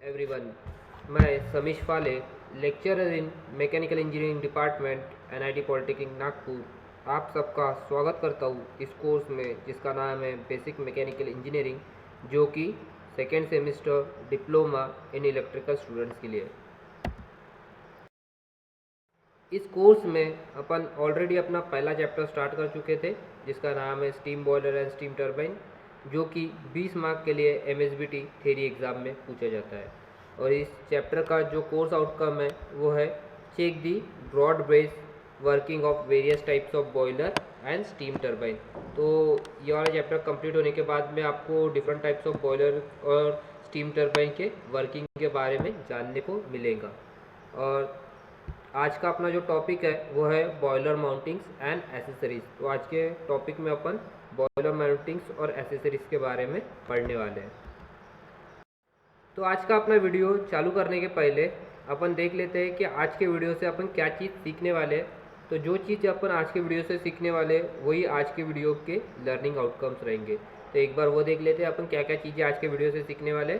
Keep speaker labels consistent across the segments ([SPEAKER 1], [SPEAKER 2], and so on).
[SPEAKER 1] Everyone, मैं समीश फाले, lecturer in mechanical engineering department NIT polytechnic Nagpur आप सबका स्वागत करता हूँ इस कोर्स में जिसका नाम है बेसिक मैकेनिकल इंजीनियरिंग, जो कि second semester diploma in electrical students के लिए। इस कोर्स में अपन ऑलरेडी अपना पहला चैप्टर स्टार्ट कर चुके थे जिसका नाम है steam boiler and steam turbine, जो कि 20 मार्क के लिए एमएसबीटी थ्योरी एग्ज़ाम में पूछा जाता है। और इस चैप्टर का जो कोर्स आउटकम है वो है check the broad base working of various types of boiler and steam turbine. तो ये वाला चैप्टर कंप्लीट होने के बाद में आपको डिफरेंट टाइप्स ऑफ बॉयलर और स्टीम टरबाइन के वर्किंग के बारे में जानने को मिलेगा। और आज का अपना जो टॉपिक है वो है बॉयलर माउंटिंग्स एंड एसेसरीज। तो आज के टॉपिक में अपन बॉयलर माउंटिंग्स और एसेसरीज के बारे में पढ़ने वाले हैं। तो आज का अपना वीडियो चालू करने के पहले अपन देख लेते हैं कि आज के वीडियो से अपन क्या चीज़ सीखने वाले हैं। तो जो चीज़ अपन आज के वीडियो से सीखने वाले वही आज के वीडियो के लर्निंग आउटकम्स रहेंगे। तो एक बार वो देख लेते हैं अपन क्या क्या चीज़ें आज के वीडियो से सीखने वाले।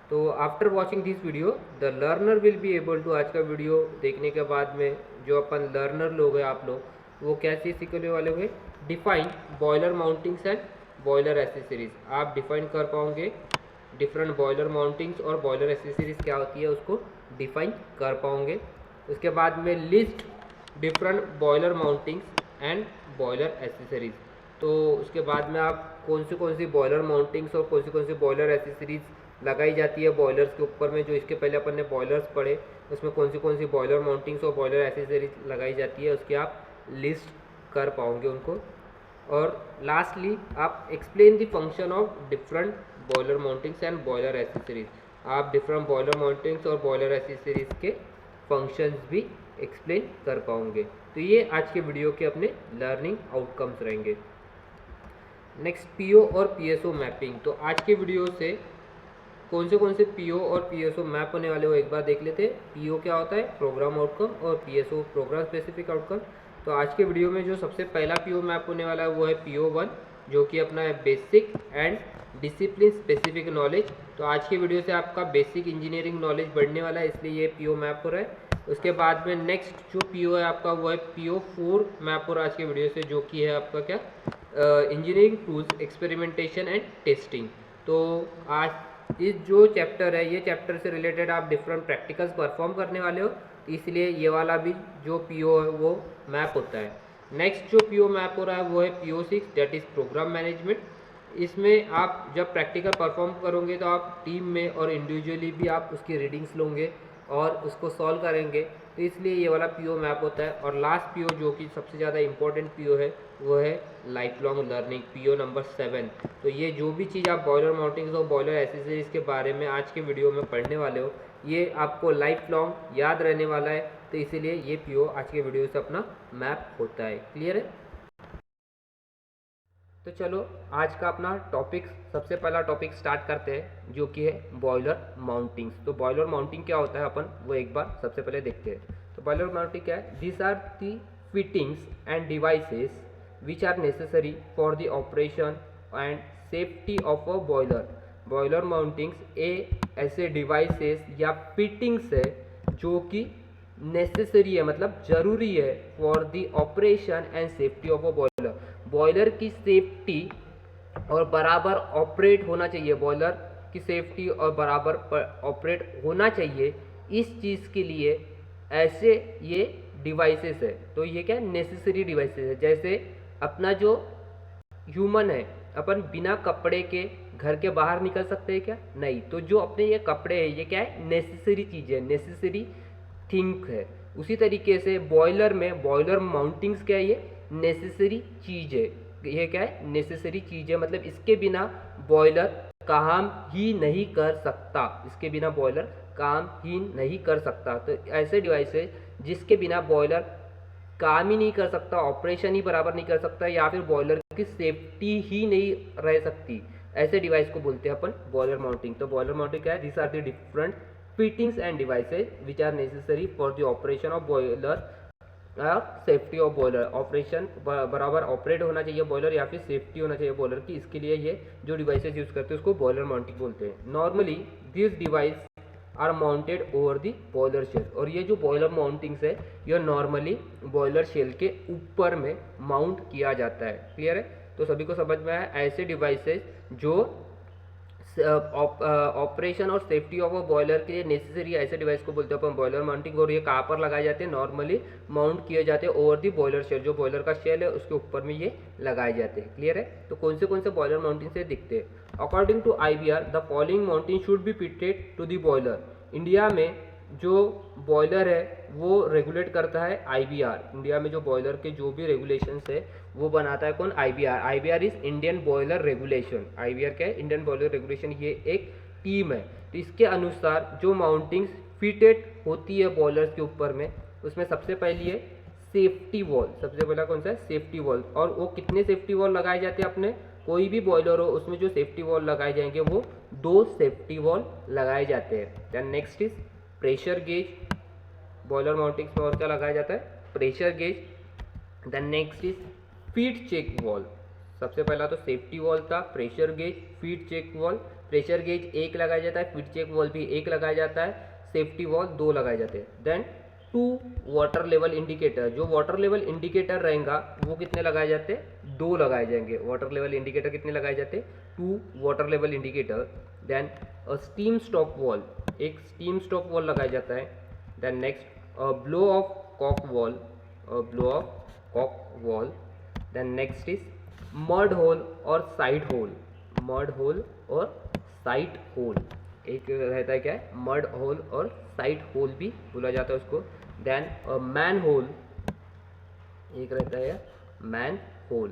[SPEAKER 1] तो after watching this video the learner will be able to, आज का वीडियो देखने के बाद में जो अपन लर्नर लोग हैं आप लोग, वो क्या चीज़ सीखने वाले हुए, define boiler mountings and boiler accessories. आप डिफाइन कर पाओगे डिफरेंट बॉयलर माउंटिंग्स और बॉयलर एसेसरीज क्या होती है उसको डिफाइन कर पाओगे। उसके बाद में list different boiler mountings and boiler accessories. तो उसके बाद में आप कौन सी बॉयलर माउंटिंग्स और कौन सी बॉयलर एसेसरीज लगाई जाती है बॉयलर्स के ऊपर में, जो इसके पहले अपन ने बॉयलर्स पढ़े उसमें कौन सी बॉयलर माउंटिंग्स और बॉयलर एसेसरीज लगाई जाती है उसकी आप लिस्ट कर पाओगे उनको। और लास्टली आप explain the function of different boiler mountings and boiler accessories. आप डिफरेंट बॉयलर माउंटिंग्स और बॉयलर एसेसरीज के फंक्शंस भी एक्सप्लेन कर पाओगे। तो ये आज के वीडियो के अपने लर्निंग आउटकम्स रहेंगे। नेक्स्ट पीओ और पीएसओ मैपिंग। तो आज के वीडियो से कौन से पीओ और पीएसओ मैप होने वाले हो एक बार देख लेते हैं। पीओ क्या होता है, प्रोग्राम आउटकम, और पीएसओ प्रोग्राम स्पेसिफिक आउटकम। तो आज के वीडियो में जो सबसे पहला पीओ मैप होने वाला है वो है PO1, जो कि अपना है basic and discipline specific knowledge. तो आज के वीडियो से आपका बेसिक इंजीनियरिंग नॉलेज बढ़ने वाला है, इसलिए ये पीओ मैप हो रहा है। उसके बाद में नेक्स्ट जो पीओ है आपका वो है PO4 मैप हो रहा है आज के वीडियो से, जो कि है आपका क्या, engineering tools experimentation and testing. तो आज इस जो चैप्टर है, ये चैप्टर से रिलेटेड आप डिफरेंट प्रैक्टिकल्स परफॉर्म करने वाले हो, तो इसलिए ये वाला भी जो पीओ है वो मैप होता है। नेक्स्ट जो पीओ मैप हो रहा है वो है PO6, that is programme management. इसमें आप जब प्रैक्टिकल परफॉर्म करोगे तो आप टीम में और इंडिविजुअली भी आप उसकी रीडिंग्स लोगे और उसको सॉल्व करेंगे, तो इसलिए ये वाला पीओ मैप होता है। और लास्ट पीओ जो कि सबसे ज़्यादा इंपॉर्टेंट पीओ है वो है life long learning, PO number 7। तो ये जो भी चीज़ आप बॉयलर माउंटिंग्स और बॉयलर एसेसरीज के बारे में आज के वीडियो में पढ़ने वाले हो, ये आपको लाइफ लॉन्ग याद रहने वाला है, तो इसीलिए ये पीओ आज के वीडियो से अपना मैप होता है। क्लियर है? तो चलो आज का अपना टॉपिक, सबसे पहला टॉपिक स्टार्ट करते हैं, जो कि है बॉयलर माउंटिंग्स। तो बॉयलर माउंटिंग क्या होता है अपन वो एक बार सबसे पहले देखते हैं। तो बॉयलर माउंटिंग क्या है, this are the fittings and devices which are necessary for the operation and safety of a boiler. Boiler mountings ऐसे डिवाइसेस या फिटिंग्स है जो कि नेसेसरी है, मतलब जरूरी है, for the operation and safety of a boiler. Boiler की सेफ्टी और बराबर ऑपरेट होना चाहिए, बॉयलर की सेफ्टी और बराबर ऑपरेट होना चाहिए, इस चीज़ के लिए ऐसे ये डिवाइसेस है। तो ये क्या नेसेसरी डिवाइसेस है। जैसे अपना जो ह्यूमन है, अपन बिना कपड़े के घर के बाहर निकल सकते हैं क्या? नहीं। तो जो अपने ये कपड़े हैं ये क्या है, नेसेसरी चीज़ है, नेसेसरी थिंग है। उसी तरीके से बॉयलर में बॉयलर माउंटिंग्स क्या है, ये नेसेसरी चीज़ है। ये क्या है, नेसेसरी चीज़ है, मतलब इसके बिना बॉयलर काम ही नहीं कर सकता, इसके बिना बॉयलर काम ही नहीं कर सकता। तो ऐसे डिवाइस है जिसके बिना बॉयलर काम ही नहीं कर सकता, ऑपरेशन ही बराबर नहीं कर सकता, या फिर बॉयलर की सेफ्टी ही नहीं रह सकती, ऐसे डिवाइस को बोलते हैं अपन बॉयलर माउंटिंग। तो बॉयलर माउंटिंग क्या है, this are the different fittings and devices which are necessary for the operation of boiler, safety of boiler. Operation बराबर ऑपरेट होना चाहिए बॉयलर या फिर सेफ्टी होना चाहिए बॉयलर की, इसके लिए ये जो डिवाइसेस यूज करते हैं उसको बॉयलर माउंटिंग बोलते हैं। Normally this device are mounted over the boiler shell. और ये जो बॉयलर माउंटिंग्स है यह नॉर्मली बॉयलर शेल के ऊपर में माउंट किया जाता है। क्लियर है? तो सभी को समझ में आया। ऐसे डिवाइसेस जो ऑपरेशन और सेफ्टी ऑफ अ बॉयलर के लिए नेसेसरी ऐसे डिवाइस को बोलते हैं अपन बॉयलर माउंटिंग। और ये कहाँ पर लगाए जाते हैं? नॉर्मली माउंट किए जाते हैं ओवर दी बॉयलर शेल, जो बॉयलर का शेल है उसके ऊपर में ये लगाए जाते हैं। क्लियर है? तो कौन से बॉयलर माउंटिंग से दिखते हैं? According to IBR the following mounting should be fitted to the boiler. India में जो बॉयलर है वो रेगुलेट करता है IBR। इंडिया में जो बॉयलर के जो भी रेगुलेशंस है वो बनाता है कौन? IBR। IBR is Indian boiler regulation. IBR क्या है? Indian boiler regulation. ये एक टीम है। तो इसके अनुसार जो माउंटिंग्स फिटेड होती है बॉयलर्स के ऊपर में, उसमें सबसे पहली है सेफ्टी वॉल। सबसे पहला कौन सा है? Safety wall. और वो कितने सेफ्टी वॉल लगाए जाते हैं? अपने कोई भी बॉयलर हो उसमें जो सेफ्टी वॉल लगाए जाएंगे वो 2 सेफ्टी वॉल लगाए जाते हैं। Then next is pressure gauge. Boiler mountings में और क्या लगाया जाता है? Pressure gauge. Then next is feed check valve. सबसे पहला तो सेफ्टी वॉल था, pressure gauge, feed check valve. Pressure gauge 1 लगाया जाता है, फीड चेक वॉल भी 1 लगाया जाता है, सेफ्टी वॉल 2 लगाए जाते हैं। Then 2 water level indicator. जो वाटर लेवल इंडिकेटर रहेगा वो कितने लगाए जाते हैं? 2 लगाए जाएंगे। वाटर लेवल इंडिकेटर कितने लगाए जाते हैं? 2 water level indicator. Then steam stop valve, एक स्टीम स्टॉप वॉल लगाया जाता है। Then next blow off cock valve, blow off cock valve. Then next is mud hole और साइड होल, मड होल और साइड होल। एक रहता है क्या है? मड होल और साइड होल भी बोला जाता है उसको। देन मैन होल एक रहता है, मैन होल।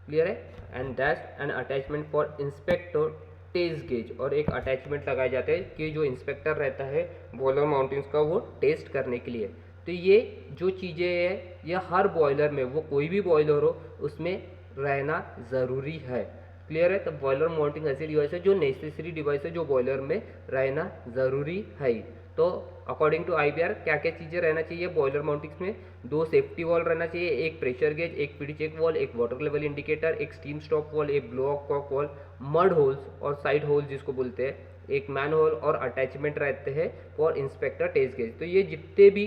[SPEAKER 1] क्लियर है? And that's an attachment for inspector test gauge. और एक अटैचमेंट लगाए जाते हैं कि जो इंस्पेक्टर रहता है बॉयलर माउंटिंग्स का वो टेस्ट करने के लिए। तो ये जो चीज़ें हैं ये हर बॉयलर में, वो कोई भी बॉयलर हो उसमें रहना ज़रूरी है। क्लियर है? तो बॉयलर माउंटिंग ऐसी डिवाइस है जो नेसेसरी डिवाइस है जो बॉयलर में रहना ज़रूरी है। तो अकॉर्डिंग टू IBR क्या क्या चीज़ें रहना चाहिए बॉयलर माउंटिंग्स में? 2 सेफ्टी वॉल रहना चाहिए, एक प्रेशर गेज, एक फीड चेक वॉल, एक वाटर लेवल इंडिकेटर, एक स्टीम स्टॉप वॉल, एक blow off cock valve, mud holes और साइड होल जिसको बोलते हैं, एक मैन होल और अटैचमेंट रहते हैं फॉर इंस्पेक्टर टेस्ट गेज। तो ये जितने भी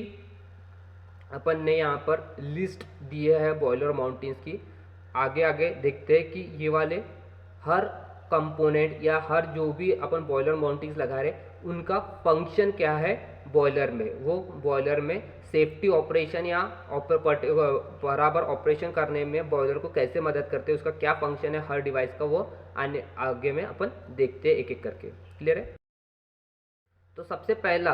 [SPEAKER 1] अपन ने यहाँ पर लिस्ट दिए है बॉयलर माउंटिंग्स की, आगे आगे देखते हैं कि ये वाले हर कंपोनेंट या हर जो भी अपन बॉयलर माउंटिंग्स लगा रहे उनका फंक्शन क्या है बॉयलर में। वो बॉयलर में सेफ्टी ऑपरेशन या बराबर ऑपरेशन करने में बॉयलर को कैसे मदद करते हैं, उसका क्या फंक्शन है हर डिवाइस का, वो आगे में अपन देखते हैं एक एक करके। क्लियर है? तो सबसे पहला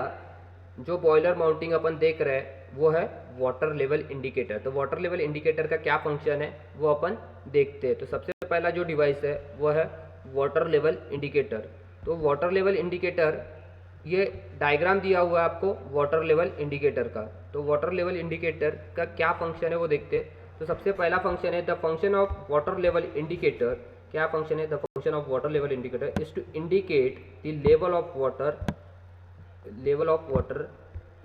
[SPEAKER 1] जो बॉयलर माउंटिंग अपन देख रहे हैं वो है वाटर लेवल इंडिकेटर। तो वाटर लेवल इंडिकेटर का क्या फंक्शन है वो अपन देखते हैं। तो सबसे पहला जो डिवाइस है वो है वाटर लेवल इंडिकेटर। तो वाटर लेवल इंडिकेटर, ये डायग्राम दिया हुआ है आपको वाटर लेवल इंडिकेटर का। तो वाटर लेवल इंडिकेटर का क्या फंक्शन है वो देखते हैं। तो सबसे पहला फंक्शन है the function of water level indicator. क्या फंक्शन है? The function of water level indicator is to indicate the level of water, level of water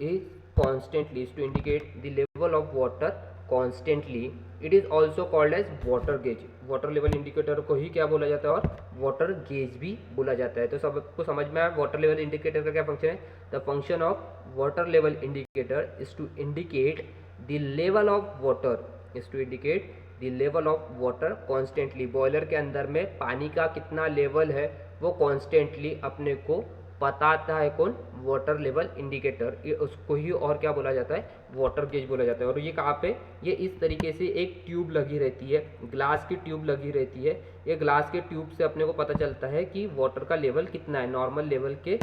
[SPEAKER 1] is constantly, is to indicate the level of water constantly. It is also called as water gauge. Water level indicator को ही क्या बोला जाता है? और water gauge भी बोला जाता है। तो सबको समझ में आया वाटर लेवल इंडिकेटर का क्या फंक्शन है? The function of water level indicator is to indicate the level of water, is to indicate the level of water constantly. Boiler के अंदर में पानी का कितना लेवल है वो कॉन्स्टेंटली अपने को बताता है कौन? Water level indicator. ये उसको ही और क्या बोला जाता है? वाटर गेज बोला जाता है। और ये कहाँ पे? ये इस तरीके से एक ट्यूब लगी रहती है, ग्लास की ट्यूब लगी रहती है। ये ग्लास के ट्यूब से अपने को पता चलता है कि वाटर का लेवल कितना है, नॉर्मल लेवल के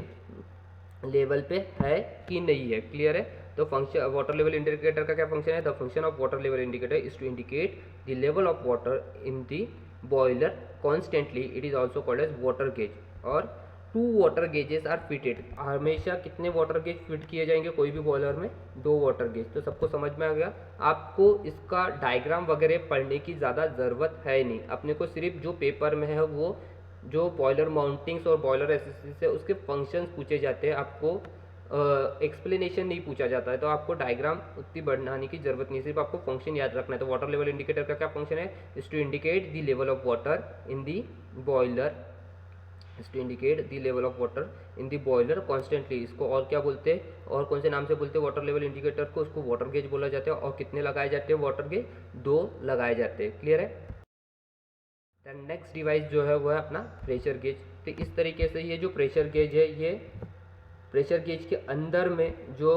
[SPEAKER 1] लेवल पे है कि नहीं है। क्लियर है? तो फंक्शन वाटर लेवल इंडिकेटर का क्या फंक्शन है? The function of water level indicator is to indicate the level of water in the boiler constantly. It is also called as water gauge. और 2 वाटर गेजेस आर फिटेड। हमेशा कितने water gauge fit किए जाएंगे कोई भी boiler में? 2 water gauge. तो सबको समझ में आ गया। आपको इसका डायग्राम वगैरह पढ़ने की ज़्यादा ज़रूरत है नहीं, अपने को सिर्फ जो पेपर में है वो जो बॉयलर माउंटिंग्स और बॉयलर एसेसिस है उसके फंक्शंस पूछे जाते हैं, आपको एक्सप्लेनेशन नहीं पूछा जाता है। तो आपको डायग्राम उतनी बढ़ाने की जरूरत नहीं, सिर्फ आपको फंक्शन याद रखना है। तो वाटर लेवल इंडिकेटर का क्या फंक्शन है? Is to indicate the level of water in the boiler to indicate the level of water in the boiler constantly. इसको और क्या बोलते हैं, और कौन से नाम से बोलते हैं वाटर लेवल इंडिकेटर को? उसको वाटर गेज बोला जाता है। और कितने लगाए जाते हैं वाटर गेज? 2 लगाए जाते हैं। क्लियर है? दैन नेक्स्ट डिवाइस जो है वो है अपना प्रेशर गेज। तो इस तरीके से ये जो प्रेशर गेज है, ये प्रेशर गेज के अंदर में जो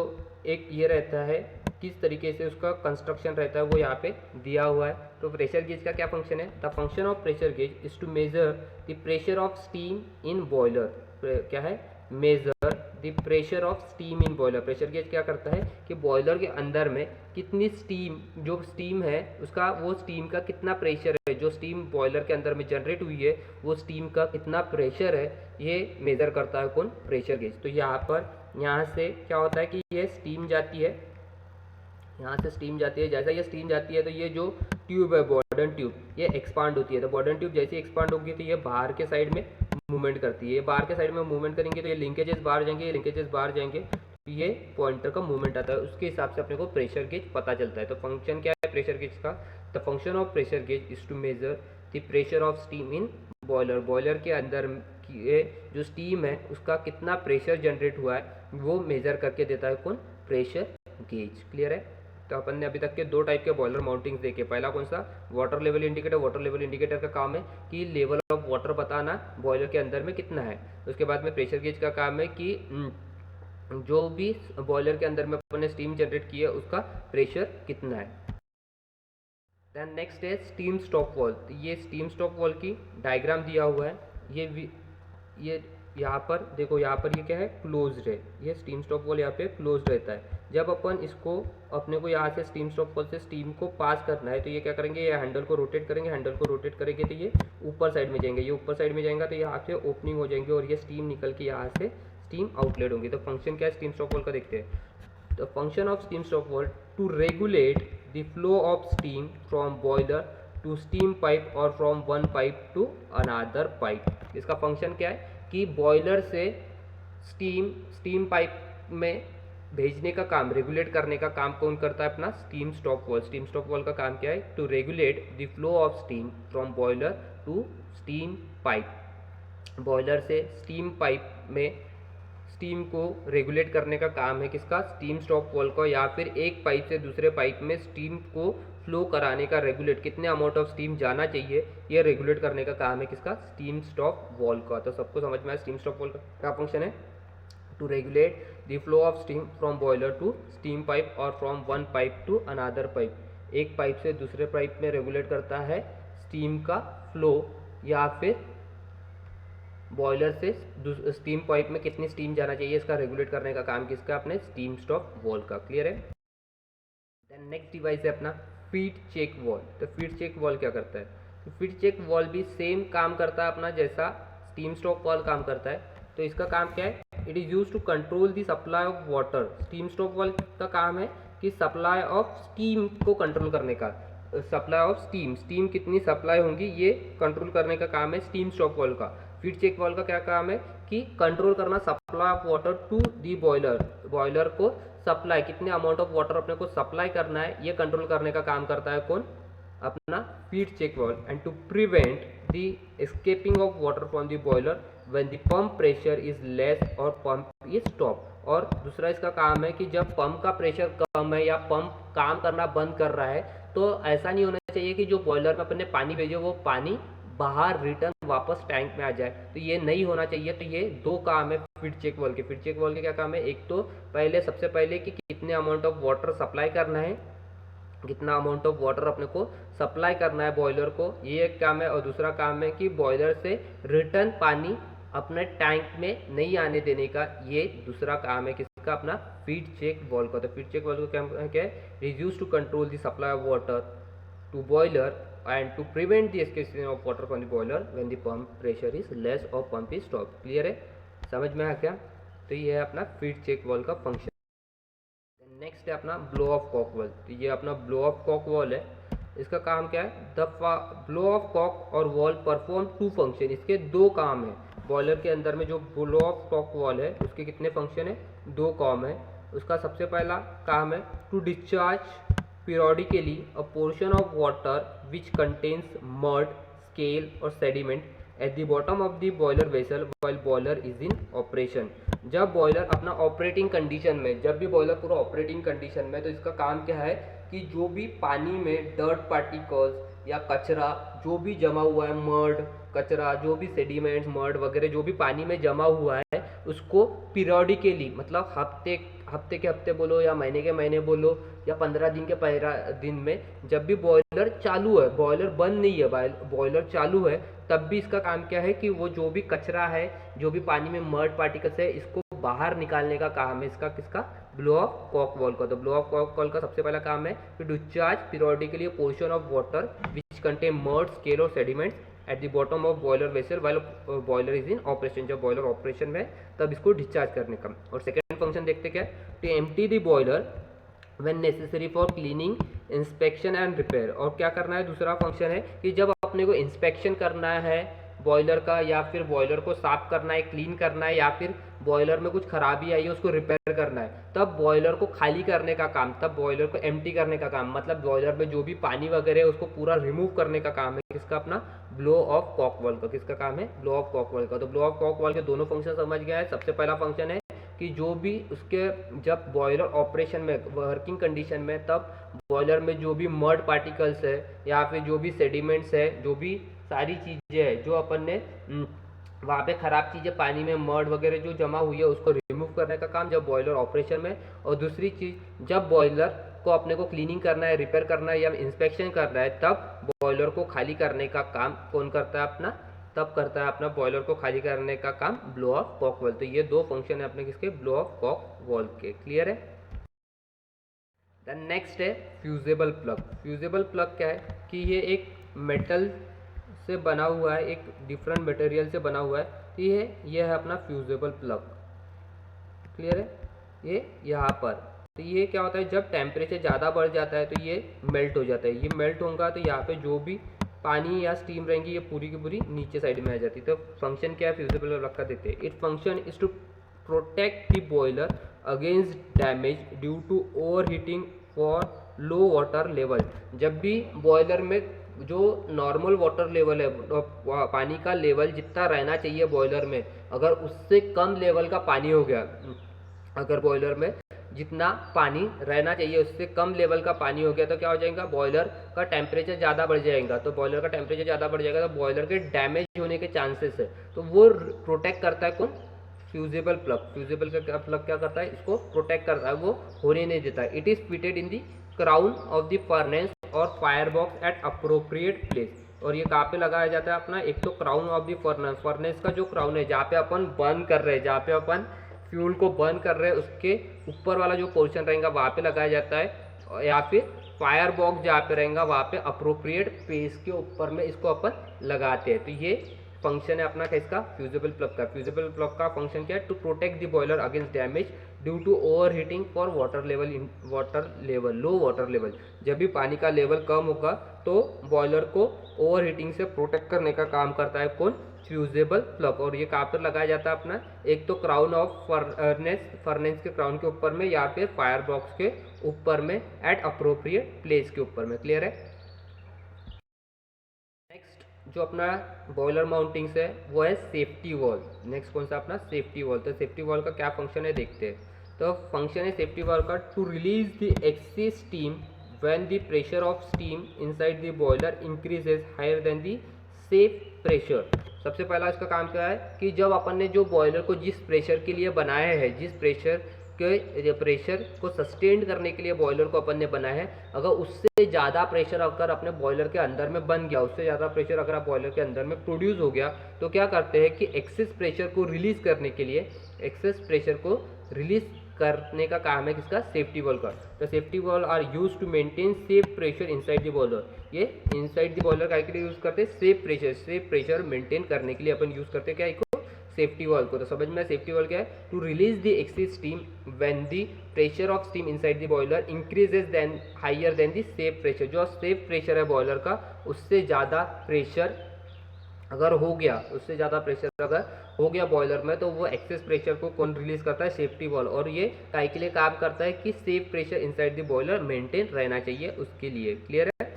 [SPEAKER 1] एक ये रहता है, किस तरीके से उसका कंस्ट्रक्शन रहता है वो यहाँ पे दिया हुआ है। तो प्रेशर गेज का क्या फंक्शन है? The function of pressure gauge is to measure the pressure of steam in boiler. क्या है? Measure the pressure of steam in boiler. Pressure gauge क्या करता है कि बॉयलर के अंदर में कितनी स्टीम, जो स्टीम है उसका, वो स्टीम का कितना प्रेशर है, जो स्टीम बॉयलर के अंदर में जनरेट हुई है वो स्टीम का कितना प्रेशर है, ये मेज़र करता है कौन? Pressure gauge. तो यहाँ से क्या होता है कि ये स्टीम जाती है, यहाँ से स्टीम जाती है। जैसा ये स्टीम जाती है तो ये जो ट्यूब है बॉर्डन ट्यूब, ये एक्सपांड होती है। तो बॉर्डन ट्यूब जैसे एक्सपांड होगी तो ये बाहर के साइड में मूवमेंट करती है। ये बाहर के साइड में मूवमेंट करेंगे तो ये लिंकेजेस बाहर जाएंगे, ये लिंकेजेस बाहर जाएंगे, तो ये पॉइंटर का मूवमेंट आता है। उसके हिसाब से अपने को प्रेशर गेज पता चलता है। तो फंक्शन क्या है प्रेशर गेज का? The function of pressure gauge is to measure the pressure of steam in boiler. Boiler के अंदर की जो स्टीम है उसका कितना प्रेशर जनरेट हुआ है वो मेजर करके देता है कौन? Pressure gauge. क्लियर है? तो अपन ने अभी तक के 2 टाइप के बॉयलर माउंटिंग्स देखे। पहला कौन सा? Water level indicator. Water level indicator का काम है कि लेवल ऑफ वाटर बताना बॉयलर के अंदर में कितना है। उसके बाद में प्रेशर गेज का काम है कि जो भी बॉयलर के अंदर में अपन ने स्टीम जनरेट की है उसका प्रेशर कितना है। देन नेक्स्ट है स्टीम स्टॉप वॉल। तो ये स्टीम स्टॉप वॉल की डायग्राम दिया हुआ है। ये यहाँ पर देखो, यहाँ पर ये क्या है? क्लोज्ड है। ये स्टीम स्टॉप वॉल यहाँ पे क्लोज्ड रहता है। जब अपन इसको, अपने को यहाँ से स्टीम स्टॉप वॉल से स्टीम को पास करना है तो ये क्या करेंगे? ये हैंडल को रोटेट करेंगे। हैंडल को रोटेट करेंगे तो ये ऊपर साइड में जाएंगे। ये ऊपर साइड में जाएगा तो यहाँ से ओपनिंग हो जाएंगे और ये स्टीम निकल के यहाँ से स्टीम आउटलेट होंगी। तो फंक्शन क्या है स्टीम स्टॉप वॉल का? देखते हैं। The function of steam stop valve to regulate the flow of steam from boiler to steam pipe और from one pipe to another pipe. इसका फंक्शन क्या है कि बॉयलर से स्टीम पाइप में भेजने का काम, रेगुलेट करने का काम कौन करता है? अपना steam stop valve. Steam stop valve का काम क्या है? To regulate the flow of steam from boiler to steam pipe. Boiler से स्टीम पाइप में स्टीम को रेगुलेट करने का काम है किसका? स्टीम स्टॉप वॉल का। या फिर एक पाइप से दूसरे पाइप में स्टीम को फ्लो कराने का, रेगुलेट कितने अमाउंट ऑफ स्टीम जाना चाहिए ये रेगुलेट करने का काम है किसका? स्टीम स्टॉप वॉल का। तो सबको समझ में आया स्टीम स्टॉप वॉल का क्या फंक्शन है? To regulate the flow of steam from boiler to steam pipe और from one pipe to another pipe. एक पाइप से दूसरे पाइप में रेगुलेट करता है स्टीम का फ्लो, या फिर बॉयलर से स्टीम पाइप में कितनी स्टीम जाना चाहिए इसका रेगुलेट करने का काम किसका? अपने स्टीम स्टॉप वॉल का। क्लियर है? देन नेक्स्ट डिवाइस है अपना फीड चेक वॉल। तो फीड चेक वॉल क्या करता है? तो फीड चेक वॉल भी सेम काम करता है अपना जैसा स्टीम स्टॉप वॉल काम करता है। तो इसका काम क्या है? It is use to control the supply of water. Steam stop valve का काम है कि सप्लाई ऑफ स्टीम को कंट्रोल करने का। सप्लाई ऑफ स्टीम कितनी सप्लाई होंगी ये कंट्रोल करने का काम है स्टीम स्टॉप वॉल का। फीड चेक वॉल का क्या काम है कि कंट्रोल करना supply of water to the boiler. Boiler को सप्लाई, कितने अमाउंट ऑफ वाटर अपने को सप्लाई करना है ये कंट्रोल करने का काम करता है कौन? अपना feed check valve. And to prevent the escaping of water from the boiler when the pump pressure is less और पंप इज स्टॉप। और दूसरा इसका काम है कि जब पंप का प्रेशर कम है या पंप काम करना बंद कर रहा है तो ऐसा नहीं होना चाहिए कि जो बॉयलर में अपने पानी भेजे वो पानी बाहर रिटर्न वापस टैंक में आ जाए। तो ये नहीं होना चाहिए। तो ये 2 काम है फीड चेक वॉल के। फीड चेक वॉल के क्या काम है? एक तो सबसे पहले कि कितने अमाउंट ऑफ वाटर सप्लाई करना है, कितना अमाउंट ऑफ वाटर अपने को सप्लाई करना है बॉयलर को, ये एक काम है। और दूसरा काम है कि बॉयलर से रिटर्न पानी अपने टैंक में नहीं आने देने का, ये दूसरा काम है किसका? अपना फीड चेक वॉल का। तो फीड चेक वॉल का क्या है? Is used to control the supply of water to boiler and to prevent the escaping of water from the boiler when the pump pressure is less or pump is stopped। Clear है? समझ में आ क्या? तो ये है अपना feed check valve का function. Next है अपना ब्लो ऑफ कॉक वॉल। तो ये अपना ब्लो ऑफ कॉक वॉल है। इसका काम क्या है? द ब्लो ऑफ कॉक और वॉल परफॉर्म 2 फंक्शन। इसके 2 काम है। बॉयलर के अंदर में जो ब्लो ऑफ कॉक वॉल है उसके कितने फंक्शन है? 2 काम है। उसका सबसे पहला काम है to discharge periodically a portion of water which contains mud, scale or sediment eight the bottom of the boiler vessel while boiler is in operation. जब बॉयलर अपना ऑपरेटिंग कंडीशन में, जब भी बॉयलर पूरा ऑपरेटिंग कंडीशन में, तो इसका काम क्या है कि जो भी पानी में डर्ट पार्टिकल्स या कचरा जो भी जमा हुआ है, मर्ड कचरा, जो भी सेडिमेंट्स मर्ड वगैरह जो भी पानी में जमा हुआ है, उसको पीरियडिकली, मतलब हफ्ते के हफ्ते बोलो या महीने के महीने बोलो या 15 दिन के 15 दिन में, जब भी बॉयलर चालू है, बॉयलर बंद नहीं है, बॉयलर चालू है, तब भी इसका काम क्या है कि वो जो भी कचरा है, जो भी पानी में मर्ड पार्टिकल्स है, इसको बाहर निकालने का काम है इसका, किसका, ब्लो ऑफ कॉक वॉल्व का। तो ब्लो ऑफ कॉक वॉल्व का सबसे पहला काम है to discharge periodically portion of water which contain mud, scale और sediments at the bottom of boiler vessel while boiler is in operation. जब बॉयलर ऑपरेशन में तब इसको डिस्चार्ज करने का। और सेकेंड फंक्शन देखते क्या है, to empty the boiler when necessary for cleaning, inspection and repair. और क्या करना है, दूसरा फंक्शन है कि जब अपने को इंस्पेक्शन करना है बॉयलर का, या फिर बॉयलर को साफ करना है, क्लीन करना है, या फिर बॉयलर में कुछ खराबी आई है उसको रिपेयर करना है, तब बॉयलर को खाली करने का काम, तब बॉयलर को एम्प्टी करने का काम, मतलब बॉयलर में जो भी पानी वगैरह है उसको पूरा रिमूव करने का काम है किसका, अपना ब्लो ऑफ कॉक वॉल्व का। किसका काम है, ब्लो ऑफ कॉक वॉल्व का। तो ब्लो ऑफ कॉक वॉल्व के दोनों फंक्शन समझ गया है। सबसे पहला फंक्शन है कि जो भी उसके, जब बॉयलर ऑपरेशन में, वर्किंग कंडीशन में, तब बॉयलर में जो भी मर्ड पार्टिकल्स है या फिर जो भी सेडिमेंट्स है, जो भी सारी चीज़ें हैं जो अपन ने वहाँ पे ख़राब चीज़ें पानी में मर्ड वगैरह जो जमा हुई है उसको रिमूव करने का काम जब बॉयलर ऑपरेशन में। और दूसरी चीज़, जब बॉयलर को अपने को क्लीनिंग करना है, रिपेयर करना है या इंस्पेक्शन करना है, तब बॉयलर को खाली करने का काम कौन करता है, अपना, तब करता है अपना बॉयलर को खाली करने का काम ब्लो ऑफ कॉक वॉल्व। तो ये दो फंक्शन है अपने किसके, ब्लो ऑफ कॉक वॉल्व के। क्लियर है। देन नेक्स्ट है फ्यूजेबल प्लग। फ्यूजेबल प्लग क्या है कि ये एक मेटल से बना हुआ है, एक डिफरेंट मटेरियल से बना हुआ है, तो ये है अपना फ्यूजेबल प्लग। क्लियर है। ये यहाँ पर, तो ये क्या होता है, जब टेम्परेचर ज़्यादा बढ़ जाता है तो ये मेल्ट हो जाता है। ये मेल्ट होगा तो यहाँ पे जो भी पानी या स्टीम रहेंगी ये पूरी की पूरी नीचे साइड में आ जाती है। तो फंक्शन क्या है फ्यूजेबल प्लग का देते हैं। It function is to protect the boiler against damage due to over heating for low water level. जब भी बॉयलर में जो नॉर्मल वाटर लेवल है, पानी का लेवल जितना रहना चाहिए बॉयलर में, अगर उससे कम लेवल का पानी हो गया, अगर बॉयलर में जितना पानी रहना चाहिए उससे कम लेवल का पानी हो गया, तो क्या हो जाएगा, बॉयलर का टेम्परेचर ज़्यादा बढ़ जाएगा। तो बॉयलर का टेम्परेचर ज़्यादा बढ़ जाएगा तो बॉयलर के डैमेज होने के चांसेस है। तो वो प्रोटेक्ट करता है कौन, फ्यूजेबल प्लग। फ्यूजेबल का प्लग क्या करता है, इसको प्रोटेक्ट करता है, वो होने नहीं देता है। It is fitted in the crown of the furnace और fire box at appropriate place. और ये कहाँ पे लगाया जाता है अपना, एक तो crown of the furnace, furnace का जो क्राउन है जहाँ पे अपन बर्न कर रहे हैं, जहाँ पे अपन फ्यूल को बर्न कर रहे हैं, उसके ऊपर वाला जो पोर्शन रहेगा वहाँ पे लगाया जाता है, या फिर फायर बॉक्स जहाँ पे रहेगा वहाँ पे अप्रोप्रिएट प्लेस के ऊपर में इसको अपन लगाते हैं। तो ये फंक्शन है अपना किसका, फ्यूजेबल प्लग का। फ्यूजेबल प्लग का फंक्शन क्या है, to protect the boiler against damage due to over heating for water level, in water level, low water level. जब भी पानी का लेवल कम होगा तो बॉयलर को ओवर हीटिंग से प्रोटेक्ट करने का काम करता है कौन, फ्यूजेबल प्लग। और ये कहाँ पर लगाया जाता है अपना, एक तो क्राउन ऑफ फर्नेस के क्राउन के ऊपर में, या फिर फायर बॉक्स के ऊपर में एट अप्रोप्रिएट प्लेस के ऊपर में। क्लियर है। नेक्स्ट जो अपना बॉयलर माउंटिंग्स है वो है सेफ्टी वॉल। नेक्स्ट कौन सा अपना, सेफ्टी वॉल। तो सेफ्टी वॉल का क्या फंक्शन है देखते हैं। तो फंक्शन है सेफ्टी वॉल का, to release the excess steam when the pressure of steam inside the boiler increases higher than the safe pressure. सबसे पहला इसका काम क्या है कि जब अपन ने जो बॉयलर को जिस प्रेशर के लिए बनाया है, जिस प्रेशर को सस्टेन करने के लिए बॉयलर को अपन ने बनाया है, अगर उससे ज़्यादा प्रेशर अगर अपने बॉयलर के अंदर में बन गया, उससे ज़्यादा प्रेशर अगर आप बॉयलर के अंदर में प्रोड्यूस हो गया, तो क्या करते हैं कि एक्सेस प्रेशर को रिलीज करने के लिए, एक्सेस प्रेशर को रिलीज करने का काम है किसका, सेफ्टी वॉल का। तो safety valve are use to maintain safe pressure inside the boiler. ये इनसाइड द बॉयलर के लिए यूज करते हैं, सेफ प्रेशर मेंटेन करने के लिए अपन यूज करते हैं क्या, इसको सेफ्टी वॉल को। तो समझ में सेफ्टी वॉल क्या है, to release the excess steam when the pressure of steam inside the boiler increases then higher than the safe pressure. जो सेफ प्रेशर है बॉयलर का, उससे ज़्यादा प्रेशर अगर हो गया, उससे ज़्यादा प्रेशर अगर हो गया बॉयलर में, तो वो एक्सेस प्रेशर को कौन रिलीज करता है, सेफ्टी वॉल। और ये काय के लिए काम करता है कि safe pressure inside the boiler maintain रहना चाहिए उसके लिए। क्लियर है।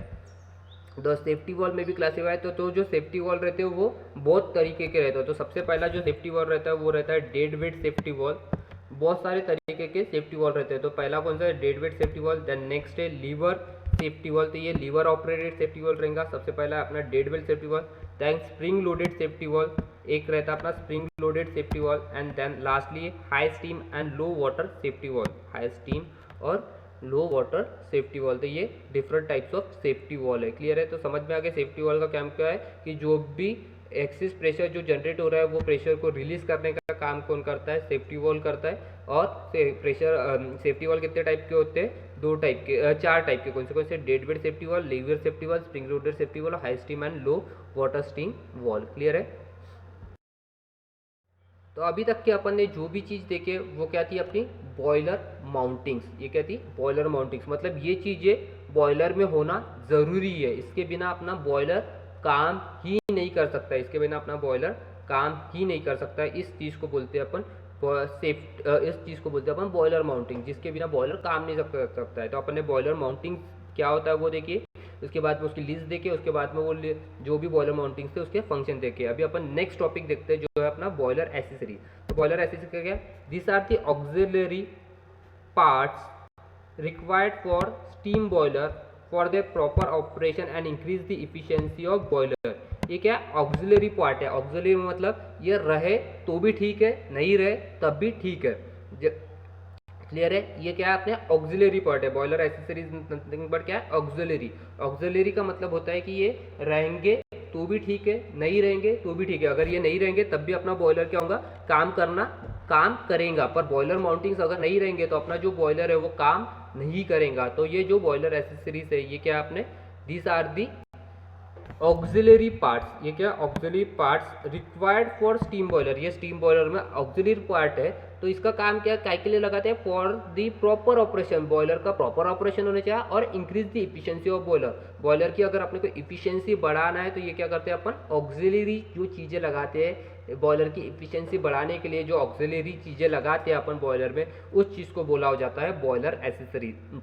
[SPEAKER 1] तो सेफ्टी वॉल में भी क्लासीफाई तो जो सेफ्टी वॉल रहते हैं वो बहुत तरीके के रहते हैं। तो सबसे पहला जो सेफ्टी वॉल रहता है वो रहता है डेड वेट सेफ्टी वॉल। बहुत सारे तरीके के सेफ्टी वॉल रहते हैं। तो पहला कौन सा है, dead weight safety valve. Then next है लीवर सेफ्टी वॉल, तो ये लीवर ऑपरेटेड सेफ्टी वॉल रहेगा। सबसे पहला अपना dead weight safety valve. Then spring loaded safety valve, एक रहता है अपना spring loaded safety valve. And then lastly high steam and low water safety valve, high steam और लो वाटर सेफ्टी वॉल। तो ये different types of safety valve है। Clear है? तो समझ में आ गया सेफ्टी वॉल का काम क्या है कि जो भी एक्सिस प्रेशर जो जनरेट हो रहा है वो प्रेशर को रिलीज करने का काम कौन करता है, सेफ्टी वॉल करता है। और प्रेशर सेफ्टी वॉल कितने टाइप के होते हैं, दो टाइप के, चार टाइप के। कौन से dead weight safety valve, lever safety valve, spring loaded safety valve, high steam and low water steam valve. Clear है? तो अभी तक के अपन ने जो भी चीज़ देखे वो क्या थी, अपनी बॉयलर माउंटिंग्स। ये क्या थी, बॉयलर माउंटिंग्स। मतलब ये चीज़ें बॉयलर में होना ज़रूरी है, इसके बिना अपना बॉयलर काम ही नहीं कर सकता, इसके बिना अपना बॉयलर काम ही नहीं कर सकता। इस चीज़ को बोलते हैं अपन इस चीज़ को बोलते हैं अपन बॉयलर माउंटिंग, जिसके बिना बॉयलर काम नहीं कर सकता है। तो अपन ने बॉयलर माउंटिंग क्या होता है वो देखिए, उसके बाद में उसकी लिस्ट देखिए, उसके बाद में वो जो भी बॉयलर माउंटिंग थे उसके फंक्शन देखिए। अभी अपन नेक्स्ट टॉपिक देखते हैं जो है अपना बॉयलर एसेसरीज। तो बॉयलर एसेसरीज क्या है, this are the auxiliary parts required for steam boiler for the proper operation and increase the efficiency of boiler. ये क्या ऑक्सिलरी पार्ट है, ऑक्सिलरी मतलब ये रहे तो भी ठीक है, नहीं रहे तब भी ठीक है। क्लियर है? ये क्या है, अपने ऑक्सिलरी पार्ट है। बॉयलर एसेसरीज नथिंग बट क्या है, ऑक्सिलरी। ऑक्सिलरी का मतलब होता है कि ये रहेंगे तो भी ठीक है, नहीं रहेंगे तो भी ठीक है। अगर ये नहीं रहेंगे तब भी अपना बॉयलर क्या होगा, काम करेगा। पर बॉयलर माउंटिंग्स अगर नहीं रहेंगे तो अपना जो बॉयलर है वो काम नहीं करेगा। तो ये जो बॉयलर एसेसरीज है ये क्या अपने, these are the auxiliary parts. ये क्या auxiliary parts required for steam boiler. ये स्टीम बॉयलर में ऑक्सिलरी पार्ट है, तो इसका काम क्या काय के लिए लगाते हैं, for the proper operation. Boiler का प्रॉपर ऑपरेशन होना चाहिए और increase the efficiency of boiler. Boiler की अगर अपने को इफिशियंसी बढ़ाना है तो ये क्या करते हैं अपन, ऑक्सिलरी जो चीज़ें लगाते हैं बॉयलर की इफिशियंसी बढ़ाने के लिए, जो ऑक्सिलरी चीज़ें लगाते हैं अपन बॉयलर में, उस चीज़ को बोला हो जाता है बॉयलर एसेसरीज।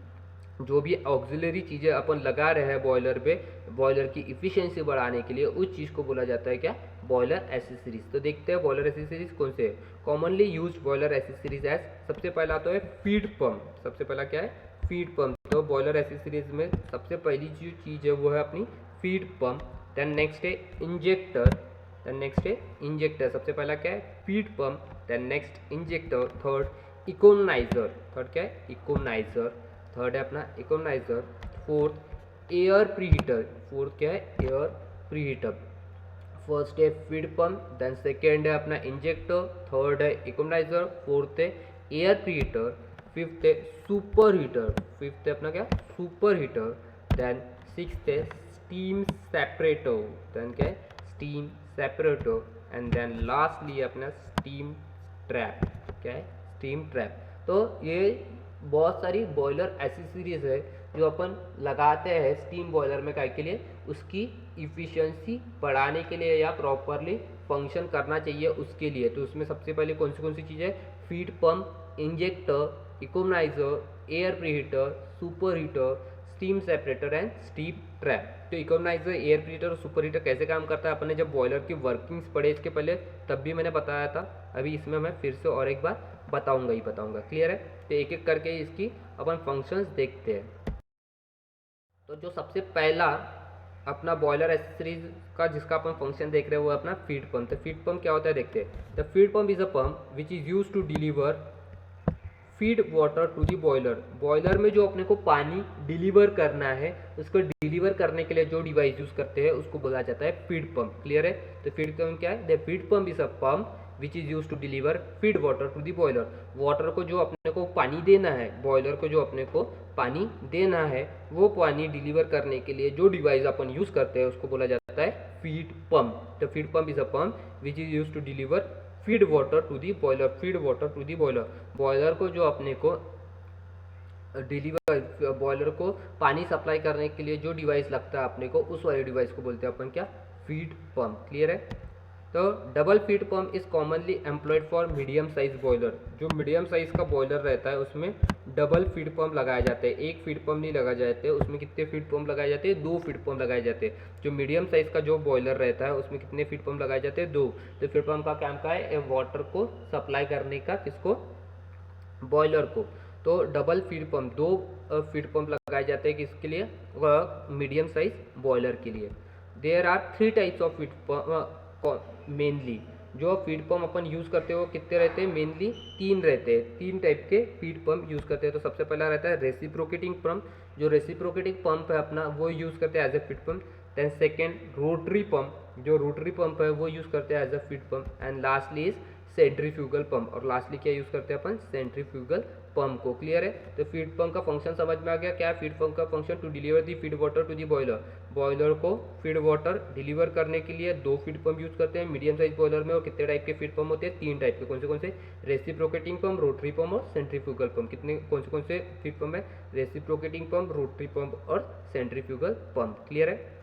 [SPEAKER 1] जो भी ऑक्सिलरी चीज़ें अपन लगा रहे हैं बॉयलर पे, बॉयलर की इफिशियंसी बढ़ाने के लिए, उस चीज़ को बोला जाता है क्या, बॉयलर एसेसरीज। तो देखते हैं बॉयलर एसेसरीज कौन से है। Commonly used boiler accessories as, सबसे पहला तो है फीड पंप। सबसे पहला क्या है, फीड पंप। तो बॉयलर एसेसरीज में सबसे पहली जो चीज़ है वो है अपनी फीड पंप। देन नेक्स्ट है इंजेक्टर। देन नेक्स्ट है इंजेक्टर। सबसे पहला क्या है, feed pump. Then next injector. Third economiser. Third क्या है, इकोनाइजर। थर्ड है अपना economiser. Fourth air preheater. Fourth क्या है, एयर प्रीहीटर। फर्स्ट है फीड पंप, देन सेकेंड है अपना इंजेक्टर, थर्ड है इकोनाइजर, फोर्थ है एयर प्रीहीटर, फिफ्थ है सुपर हीटर। फिफ्थ है अपना क्या, सुपर हीटर। देन सिक्स्थ है स्टीम सेपरेटर। देन क्या है, steam separator. And then lastly अपना स्टीम ट्रैप। क्या है, स्टीम ट्रैप। तो ये बहुत सारी बॉयलर एसेसरीज है जो अपन लगाते हैं स्टीम बॉयलर में, काय के लिए, उसकी इफ़िशियंसी बढ़ाने के लिए या प्रॉपरली फंक्शन करना चाहिए उसके लिए। तो उसमें सबसे पहले कौन सी चीज़ है, feed pump, injector, economiser, air preheater, super heater, steam separator and steam trap. तो इकोनाइजर, एयर प्रीहीटर और सुपर हीटर कैसे काम करता है, अपन ने जब बॉयलर की वर्किंग्स पढ़े इसके पहले तब भी मैंने बताया था। अभी इसमें मैं फिर से और एक बार बताऊंगा ही बताऊंगा। क्लियर है? तो एक एक करके इसकी अपन फंक्शंस देखते हैं। तो जो सबसे पहला अपना बॉयलर एसेसरीज का जिसका अपन फंक्शन देख रहे हैं वो है अपना फीड पंप। तो फीड पंप क्या होता है देखते हैं। The feed pump is a pump which is use to deliver feed water to the boiler. Boiler में जो अपने को पानी डिलीवर करना है, उसको डिलीवर करने के लिए जो डिवाइस यूज करते हैं उसको बोला जाता है फीड पंप। क्लियर है? तो फीड पंप क्या है, the feed pump is a pump which is use to deliver feed water to the boiler. Water को जो अपने को पानी देना है, बॉयलर को जो अपने को पानी देना है, वो पानी डिलीवर करने के लिए जो डिवाइस अपन यूज करते हैं उसको बोला जाता है फीड पंप। तो feed pump is a pump which is use to deliver feed water to the boiler. Feed water to the boiler, boiler को जो अपने को डिलीवर, बॉयलर को पानी सप्लाई करने के लिए जो डिवाइस लगता है अपने को, उस वाले डिवाइस को बोलते हैं अपन क्या, फीड पंप। क्लियर है? तो double feed pump is commonly employed for medium size boiler. जो मीडियम साइज का बॉयलर रहता है उसमें डबल फीड पंप लगाए जाते हैं, एक फीड पंप नहीं लगाए जाते, उसमें कितने फीड पंप लगाए जाते हैं, 2 फीड पंप लगाए जाते हैं। जो मीडियम साइज का जो बॉयलर रहता है उसमें कितने फीड पंप लगाए जाते हैं, 2। तो फीड पंप का काम का है वाटर को सप्लाई करने का, किसको, बॉयलर को। तो double feed pump, 2 feed pump लगाए जाते हैं किसके लिए, मीडियम साइज बॉयलर के लिए। There are 3 types of feed pump mainly. जो फीड पंप अपन यूज़ करते हो वो कितने रहते हैं, मेनली 3 रहते हैं, 3 टाइप के फीड पंप यूज़ करते हैं। तो सबसे पहला रहता है रेसिप्रोकेटिंग पंप। जो रेसिप्रोकेटिंग पंप है अपना वो यूज़ करते हैं as a feed pump. Then second rotary pump, जो रोटरी पंप है वो यूज़ करते हैं as a feed pump. And lastly is centrifugal pump. और लास्टली क्या यूज़ करते हैं अपन, सेंट्रीफ्यूगल पंप को। क्लियर है। तो फीड पंप का फंक्शन समझ में आ गया। क्या है फीड पंप का function, to deliver the feed water to the boiler. Boiler को फीड वाटर डिलीवर करने के लिए 2 फीड पंप यूज करते हैं मीडियम साइज बॉयलर में। और कितने टाइप के फीड पंप होते हैं, 3 टाइप के। कौन से, रेसिप्रोकेटिंग पंप, रोटरी पंप और सेंट्रीफ्यूगल पंप। कितने कौन से फीड पंप है, रेसिप्रोकेटिंग पंप, रोटरी पंप और सेंट्रीफ्यूगल पंप। क्लियर है।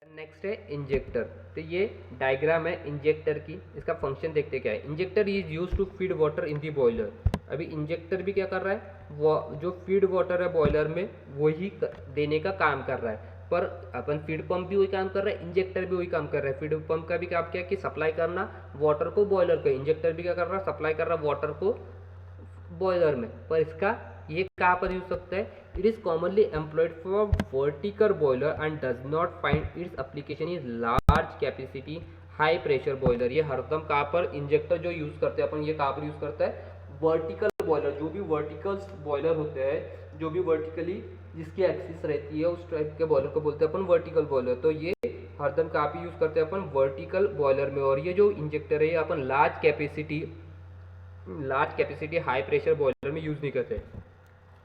[SPEAKER 1] नेक्स्ट है इंजेक्टर। तो ये डायग्राम है इंजेक्टर की, इसका फंक्शन देखते क्या है। Injector is use to feed water in the boiler. अभी इंजेक्टर भी क्या कर रहा है, वो जो फीड वाटर है बॉयलर में वही देने का काम कर रहा है। पर अपन फीड पंप भी वही काम कर रहा है, इंजेक्टर भी वही काम कर रहा है। फीड पंप का भी काम क्या है कि सप्लाई करना वाटर को बॉयलर को। इंजेक्टर भी क्या कर रहा है, सप्लाई कर रहा है वाटर को बॉयलर में। पर इसका ये कहाँ पर यूज सकता है, it is commonly employed for vertical boiler and does not find its application is large capacity high pressure boiler. ये हरदम कहाँ पर इंजेक्टर जो यूज करते हैं अपन, ये कहाँ पर यूज करता है, वर्टिकल बॉयलर। जो भी वर्टिकल बॉयलर होते हैं, जो भी वर्टिकली जिसकी एक्सिस रहती है उस टाइप के बॉयलर को बोलते हैं अपन वर्टिकल बॉयलर। तो ये हरदम कहाँ पे यूज करते हैं अपन, वर्टिकल बॉयलर में। और ये जो इंजेक्टर है ये अपन large capacity high pressure boiler में यूज नहीं करते।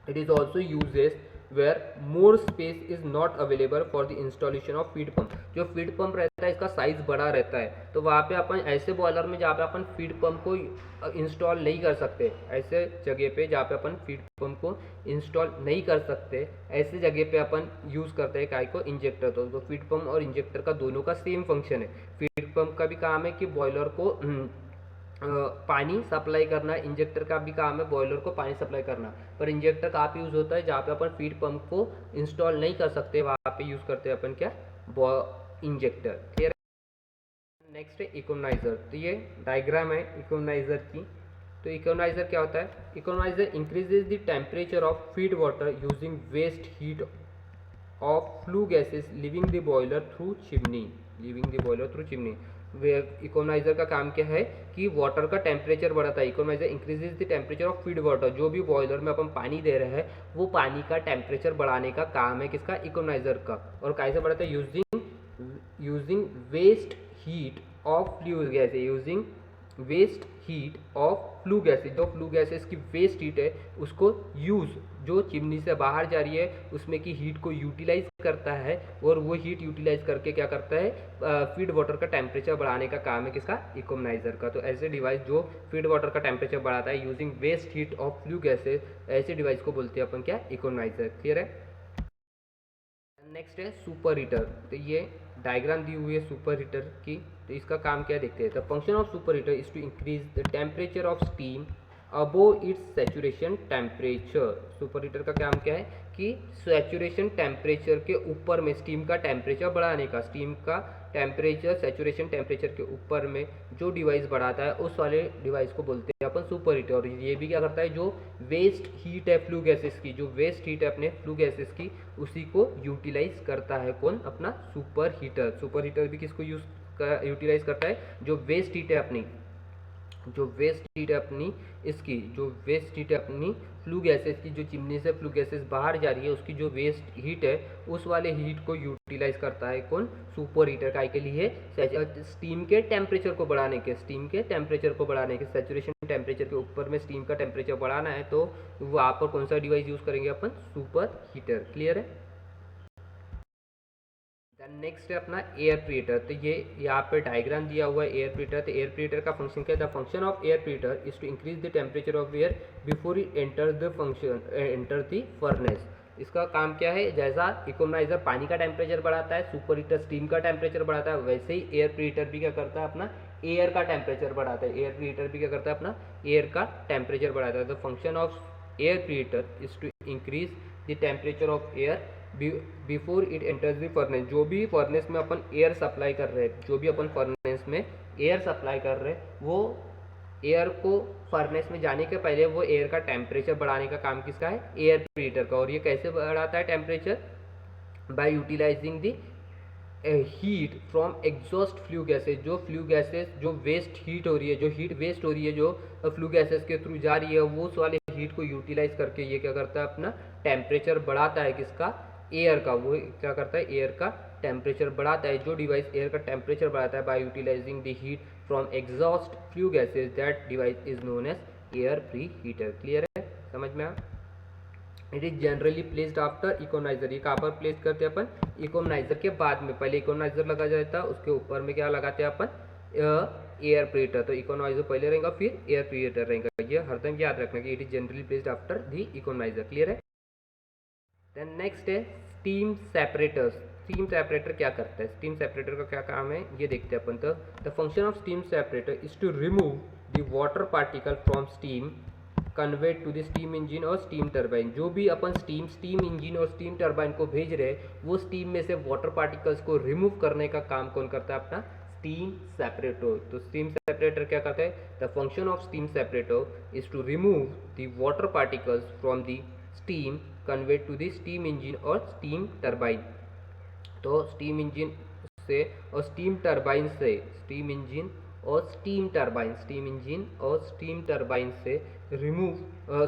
[SPEAKER 1] It is also uses where more space is not available for the installation of feed pump. जो फीड पंप रहता है इसका साइज बड़ा रहता है, तो वहाँ पे अपन ऐसे बॉयलर में जहाँ पे अपन फीड पंप को इंस्टॉल नहीं कर सकते, ऐसे जगह पे जहाँ पे अपन फीड पंप को इंस्टॉल नहीं कर सकते, ऐसे जगह पे अपन यूज़ करते हैं काय को, इंजेक्टर। तो फीड पंप और इंजेक्टर का दोनों का सेम फंक्शन है। फीड पंप का भी काम है कि बॉयलर को पानी सप्लाई करना, इंजेक्टर का भी काम है बॉयलर को पानी सप्लाई करना। पर इंजेक्टर कहाँ पे यूज़ होता है, जहाँ पे अपन फीड पंप को इंस्टॉल नहीं कर सकते वहाँ पे यूज़ करते हैं अपन क्या, इंजेक्टर। क्लियर है। नेक्स्ट है इकोनाइजर। तो ये डायग्राम है इकोनाइजर की। तो इकोनाइजर क्या होता है, economiser increases the temperature of feed water using waste heat of flue gases leaving the boiler through chimney. Economiser का काम क्या है कि वाटर का टेम्परेचर बढ़ाता है। Economiser increases the temperature of feed water. जो भी बॉयलर में अपन पानी दे रहे हैं वो पानी का टेम्परेचर बढ़ाने का काम है किसका, इकोनाइजर का। और कैसे बढ़ाता है, using waste heat of flue gases, using waste heat of flue gases. जो फ्लू गैसेस की वेस्ट हीट है उसको यूज, जो चिमनी से बाहर जा रही है उसमें की हीट को यूटिलाइज करता है। और वो हीट यूटिलाइज करके क्या करता है, फीड वाटर का टेम्परेचर बढ़ाने का काम है किसका, इकोनाइजर का। तो ऐसे डिवाइस जो फीड वाटर का टेम्परेचर बढ़ाता है using waste heat of flue gases, ऐसे डिवाइस को बोलते हैं अपन क्या, इकोनाइजर। क्लियर है। नेक्स्ट है सुपर हीटर। तो ये डायग्राम दी हुई है सुपर हीटर की। तो इसका काम क्या देखते हैं। The function of super heater is to increase the temperature of steam above its saturation temperature. Super heater का काम क्या है कि सैचुरेशन टेम्परेचर के ऊपर में स्टीम का टेम्परेचर बढ़ाने का। स्टीम का टेम्परेचर सैचुरेशन टेम्परेचर के ऊपर में जो डिवाइस बढ़ाता है उस वाले डिवाइस को बोलते हैं अपन सुपर हीटर। और ये भी क्या करता है, जो वेस्ट हीट है फ्लू गैसेस की, जो वेस्ट हीट है अपने फ्लू गैसेस की, उसी को यूटिलाइज करता है कौन, अपना सुपर हीटर। सुपर हीटर भी किसको यूटिलाइज करता है, जो वेस्ट हीट है अपनी, जो वेस्ट हीट है अपनी इसकी, जो वेस्ट हीट है अपनी फ्लू गैसेस की, जो चिमनी से फ्लू गैसेस बाहर जा रही है उसकी जो वेस्ट हीट है उस वाले हीट को यूटिलाइज करता है कौन, सुपर हीटर। काय के लिए, स्टीम के टेम्परेचर को बढ़ाने के, स्टीम के टेम्परेचर को बढ़ाने के, सैचुरेशन टेम्परेचर के ऊपर में स्टीम का टेम्परेचर बढ़ाना है तो वहाँ पर कौन सा डिवाइस यूज करेंगे अपन, सुपर हीटर। क्लियर है। नेक्स्ट है अपना एयर प्रीहीटर। तो ये यहाँ पे डायग्राम दिया हुआ है एयर प्रीहीटर। तो एयर प्रीहीटर का फंक्शन क्या है, the function of air preheater is to increase the temperature of air before it enter the furnace. इसका काम क्या है, जैसा इकोनाइजर पानी का टेम्परेचर बढ़ाता है, सुपर हीटर स्टीम का टेम्परेचर बढ़ाता है, वैसे ही एयर प्रीहीटर भी क्या करता है, अपना एयर का टेम्परेचर बढ़ाता है। एयर प्रीहीटर भी क्या करता है, अपना एयर का टेम्परेचर बढ़ाता है। The function of air preheater is to increase the temperature of air before it enters the furnace. जो भी फर्नेस में अपन एयर सप्लाई कर रहे हैं, जो भी अपन फर्नेस में एयर सप्लाई कर रहे हैं, वो एयर को फर्नेस में जाने के पहले वो एयर का टेम्परेचर बढ़ाने का काम किसका है, एयर प्रीहीटर का। और ये कैसे बढ़ाता है temperature, by utilising the heat from exhaust flue gases. जो फ्लू गैसेज जो वेस्ट हीट हो रही है, जो हीट वेस्ट हो रही है, जो फ्लू गैसेज के थ्रू जा रही है, वो उस वाले हीट को यूटिलाइज करके ये क्या करता है, अपना टेम्परेचर बढ़ाता है, किसका, एयर का। वो क्या करता है, एयर का टेम्परेचर बढ़ाता है। जो डिवाइस एयर का टेम्परेचर बढ़ाता है by utilising the heat from exhaust flue gases, that device is known as air pre heater. Clear है, समझ में आ? It is generally placed after economiser. ये कहाँ पर प्लेस करते हैं अपन, इकोनाइजर के बाद में। पहले इकोनाइजर लगा जाता है, उसके ऊपर में क्या लगाते हैं अपन, एयर प्रीहीटर। तो इकोनाइजर पहले रहेगा, फिर एयर प्रीहीटर रहेगा। ये हरदम याद रखना कि it is generally placed after the economiser. Clear है। देन नेक्स्ट है स्टीम सेपरेटर्स। स्टीम सेपरेटर क्या करता है, स्टीम सेपरेटर का क्या काम है, ये देखते हैं अपन। तो the function of steam separator is to remove the water particle from steam conveyed to the steam engine और स्टीम टरबाइन। जो भी अपन स्टीम इंजन और स्टीम टरबाइन को भेज रहे हैं, वो स्टीम में से वाटर पार्टिकल्स को रिमूव करने का काम कौन करता है, अपना स्टीम सेपरेटर। तो स्टीम सेपरेटर क्या करता है, the function of steam separator is to remove the water particles from the steam conveyed to the steam engine और स्टीम टरबाइन। तो स्टीम इंजन से और स्टीम टरबाइन से, स्टीम इंजन और स्टीम टरबाइन, स्टीम इंजन और steam turbine से remove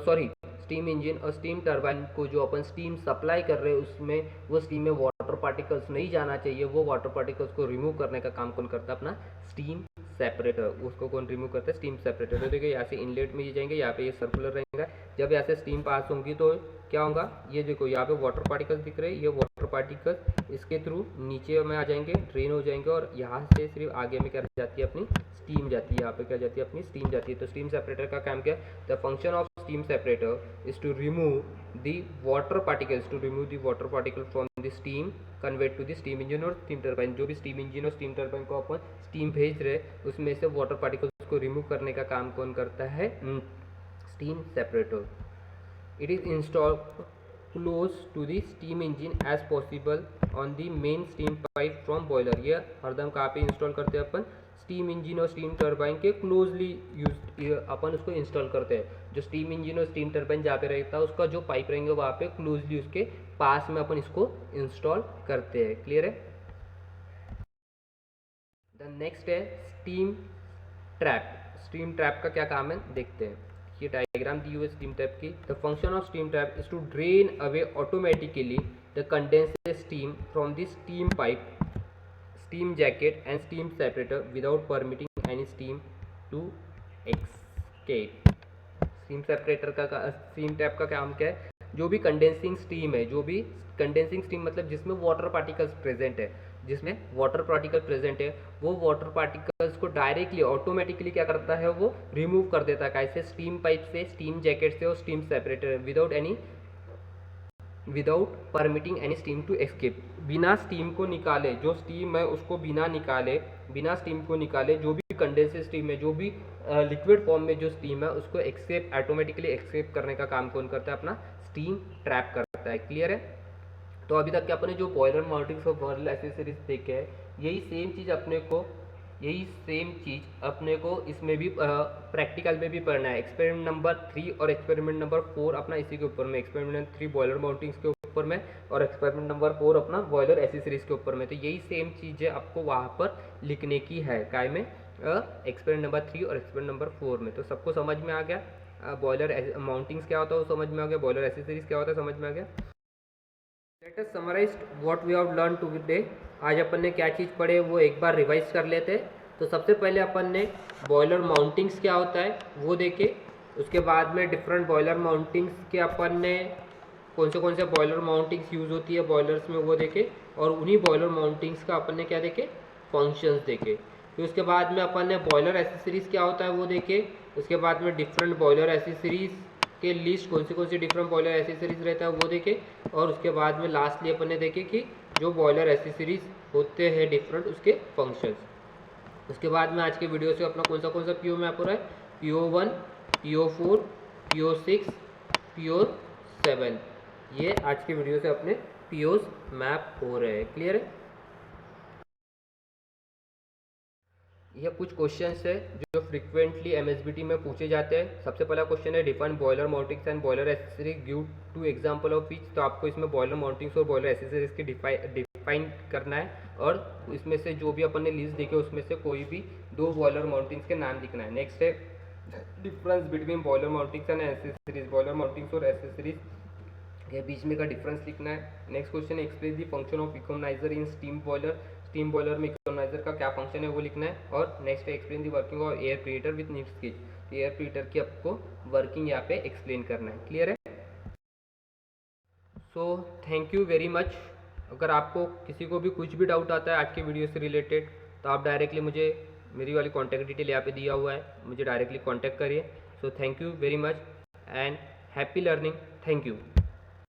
[SPEAKER 1] steam engine और steam turbine को जो अपन स्टीम सप्लाई कर रहे हैं, उसमें वो स्टीम में वाटर पार्टिकल्स नहीं जाना चाहिए, वो वाटर पार्टिकल्स को रिमूव करने का काम कौन करता है, अपना स्टीम सेपरेटर। उसको कौन रिमूव करता है, स्टीम सेपरेटर। तो देखिए यहाँ से इनलेट में ये जाएंगे, यहाँ पे ये सर्कुलर रहेगा। जब यहाँ से स्टीम पास होंगी तो क्या होगा, ये देखो यहाँ पे वाटर पार्टिकल्स दिख रहे हैं, ये वाटर पार्टिकल्स इसके थ्रू नीचे में आ जाएंगे, ड्रेन हो जाएंगे, और यहाँ से सिर्फ आगे में क्या जाती है, अपनी स्टीम जाती है। यहाँ पे क्या जाती है, अपनी स्टीम जाती है। तो स्टीम सेपरेटर का काम क्या है, the function of steam separator is to remove the water particles, to remove the water particle from the steam convert to the steam engine और स्टीम टरबाइन। जो भी स्टीम इंजन और स्टीम टरबाइन को अपन स्टीम भेज रहे, उसमें से वाटर पार्टिकल्स को रिमूव करने का काम कौन करता है, steam separator. It is installed close to the steam engine as possible on the main steam pipe from boiler। ये हरदम कहाँ पे इंस्टॉल करते हैं अपन, स्टीम इंजन और स्टीम टरबाइन के क्लोजली यूज अपन उसको इंस्टॉल करते हैं। जो स्टीम इंजन और स्टीम टरबाइन जहाँ पे रहता है, उसका जो पाइप रहेंगे वहाँ पे क्लोजली उसके पास में अपन इसको इंस्टॉल करते हैं। क्लियर है। द नेक्स्ट है स्टीम ट्रैप। स्टीम ट्रैप का क्या काम है, देखते हैं। ये डायग्राम दी हुई है स्टीम ट्रैप की। The function of steam trap is to drain away automatically the condensed steam from the steam pipe, steam jacket and steam separator without permitting any steam to escape. Steam separator का steam trap का काम क्या है, जो भी condensing steam है, जो भी कंडेंसिंग स्टीम मतलब जिसमें वाटर पार्टिकल्स प्रेजेंट है, जिसमें वाटर पार्टिकल प्रेजेंट है, वो वाटर पार्टिकल्स को डायरेक्टली ऑटोमेटिकली क्या करता है, वो रिमूव कर देता है। कैसे, स्टीम पाइप से, स्टीम जैकेट से और steam separator, without permitting any steam to escape. बिना स्टीम को निकाले, जो स्टीम है उसको बिना निकाले, बिना स्टीम को निकाले, जो भी कंडेंसेड स्टीम है, जो भी लिक्विड फॉर्म में जो स्टीम है, उसको एक्सेप ऑटोमेटिकली एक्सेप्ट करने का काम कौन करता है, अपना स्टीम ट्रैप करता है। क्लियर है। तो अभी तक के अपने जो बॉयलर माउंटिंग्स और बॉयलर एसेसरीज देखे हैं, यही सेम चीज़ अपने को इसमें भी प्रैक्टिकल में भी पढ़ना है। एक्सपेरिमेंट नंबर 3 और एक्सपेरिमेंट नंबर 4 अपना इसी के ऊपर में, एक्सपेरिमेंट 3 बॉयलर माउंटिंग्स के ऊपर में और एक्सपेरिमेंट नंबर 4 अपना बॉयलर एसेसरीज के ऊपर में। तो यही सेम चीज़ें आपको वहाँ पर लिखने की है, काय में, एक्सपेरिमेंट नंबर 3 और एक्सपेरिमेंट नंबर 4 में। तो सबको समझ में आ गया, बॉयलर माउंटिंग्स क्या होता है वो समझ में आ गया, बॉयलर एसेसरीज क्या होता है समझ में आ गया। Let us summarise what we have learn today. आज अपन ने क्या चीज़ पढ़े वो एक बार रिवाइज कर लेते हैं। तो सबसे पहले अपन ने बॉयलर माउंटिंग्स क्या होता है वो देखे, उसके बाद में डिफरेंट बॉयलर माउंटिंग्स के अपन ने कौन से बॉयलर माउंटिंग्स यूज़ होती है बॉयलर्स में वो देखे, और उन्हीं बॉयलर माउंटिंग्स का अपन ने क्या देखे, फंक्शंस देखे। फिर उसके बाद में अपन ने बॉयलर एसेसरीज क्या होता है वो देखे, उसके बाद में डिफरेंट बॉयलर एसेसरीज के लिस्ट कौन सी डिफरेंट बॉयलर एसेसरीज रहता है वो देखे, और उसके बाद में लास्टली अपन ने देखे कि जो बॉयलर एसेसरीज होते हैं डिफरेंट उसके फंक्शंस। उसके बाद में आज के वीडियो से अपना कौन सा PO मैप हो रहा है, PO1, PO4, PO6, PO7, ये आज के वीडियो से अपने POs मैप हो रहे हैं। क्लियर है? ये कुछ क्वेश्चंस है जो फ्रिक्वेंटली MSBT में पूछे जाते हैं। सबसे पहला क्वेश्चन है define boiler mountings and boiler accessory, give 2 example of each. तो आपको इसमें बॉयलर माउंटिंग्स और बॉयलर एसेसरीज की डिफाइन करना है, और इसमें से जो भी अपन ने लिस्ट देखी उसमें से कोई भी 2 बॉयलर माउंटिंग्स के नाम लिखना है। नेक्स्ट है difference between boiler mountings and accessories, boiler mountings और एसेसरीज के बीच में का डिफरेंस लिखना है। नेक्स्ट क्वेश्चन है express the function of economiser in steam boiler, steam boiler में इकोनाइजर का क्या फंक्शन है वो लिखना है। और नेक्स्ट है explain the working of air preheater with need sketch, air preheater की आपको वर्किंग यहाँ पे एक्सप्लेन करना है। क्लियर है? So thank you very much. अगर आपको किसी को भी कुछ भी डाउट आता है आज के वीडियो से रिलेटेड तो आप डायरेक्टली मुझे, मेरी वाली कॉन्टैक्ट डिटेल यहाँ पे दिया हुआ है, मुझे डायरेक्टली कॉन्टैक्ट करिए। So thank you very much and happy learning. Thank you.